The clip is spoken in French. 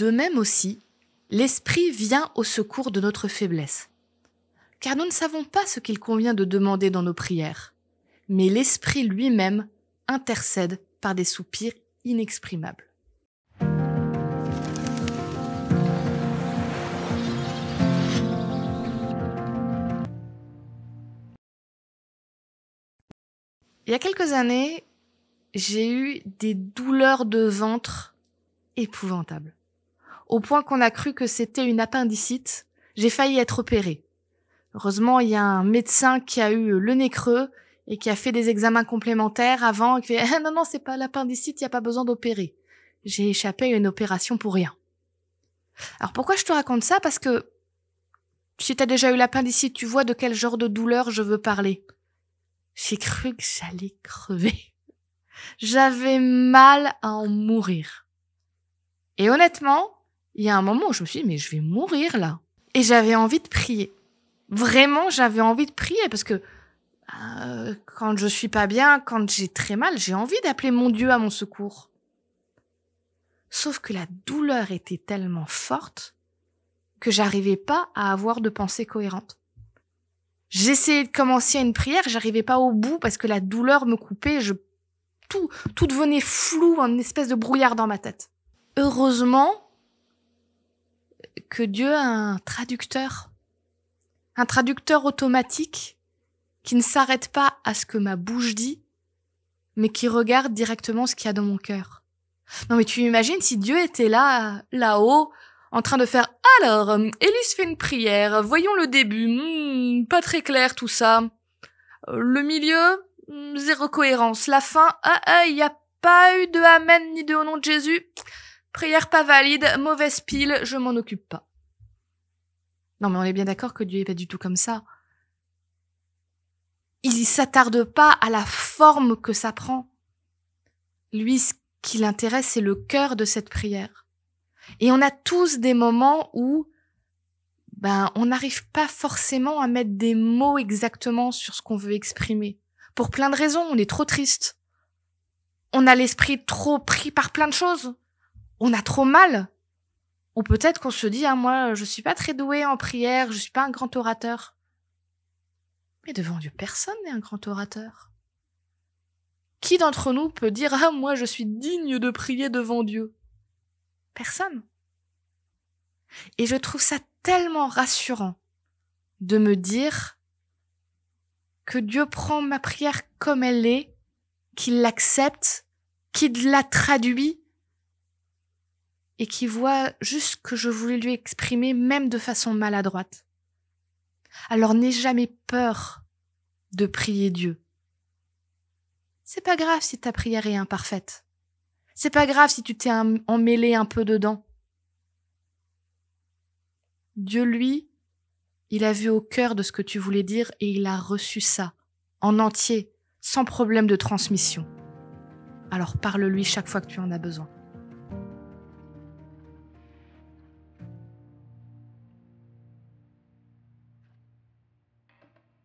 De même aussi, l'Esprit vient au secours de notre faiblesse. Car nous ne savons pas ce qu'il convient de demander dans nos prières, mais l'Esprit lui-même intercède par des soupirs inexprimables. Il y a quelques années, j'ai eu des douleurs de ventre épouvantables. Au point qu'on a cru que c'était une appendicite, j'ai failli être opérée. Heureusement, il y a un médecin qui a eu le nez creux et qui a fait des examens complémentaires avant et qui fait « Non, c'est pas l'appendicite, il n'y a pas besoin d'opérer. » J'ai échappé à une opération pour rien. Alors pourquoi je te raconte ça? Parce que si tu as déjà eu l'appendicite, tu vois de quel genre de douleur je veux parler. J'ai cru que j'allais crever. J'avais mal à en mourir. Et honnêtement, il y a un moment où je me suis dit, mais je vais mourir là. Et j'avais envie de prier. Vraiment, j'avais envie de prier parce que quand je suis pas bien, quand j'ai très mal, j'ai envie d'appeler mon Dieu à mon secours. Sauf que la douleur était tellement forte que j'arrivais pas à avoir de pensée cohérente. J'essayais de commencer une prière, j'arrivais pas au bout parce que la douleur me coupait, tout devenait flou, une espèce de brouillard dans ma tête. Heureusement que Dieu a un traducteur automatique qui ne s'arrête pas à ce que ma bouche dit, mais qui regarde directement ce qu'il y a dans mon cœur. Non mais tu imagines si Dieu était là-haut, en train de faire « Alors, Élise fait une prière, voyons le début, pas très clair tout ça. Le milieu, zéro cohérence. La fin, il n'y a pas eu de amen ni de au nom de Jésus. Prière pas valide, mauvaise pile, je m'en occupe pas. » Non mais on est bien d'accord que Dieu est pas du tout comme ça. Il s'attarde pas à la forme que ça prend. Lui, ce qui l'intéresse, c'est le cœur de cette prière. Et on a tous des moments où on n'arrive pas forcément à mettre des mots exactement sur ce qu'on veut exprimer. Pour plein de raisons, on est trop triste. On a l'esprit trop pris par plein de choses. On a trop mal. Ou peut-être qu'on se dit, moi, je suis pas très doué en prière, je suis pas un grand orateur. Mais devant Dieu, personne n'est un grand orateur. Qui d'entre nous peut dire, moi, je suis digne de prier devant Dieu? Personne. Et je trouve ça tellement rassurant de me dire que Dieu prend ma prière comme elle est, qu'il l'accepte, qu'il la traduit et qu'il voit juste ce que je voulais lui exprimer, même de façon maladroite. Alors n'aie jamais peur de prier Dieu. C'est pas grave si ta prière est imparfaite. C'est pas grave si tu t'es emmêlé un peu dedans. Dieu, lui, il a vu au cœur de ce que tu voulais dire et il a reçu ça, en entier, sans problème de transmission. Alors parle-lui chaque fois que tu en as besoin.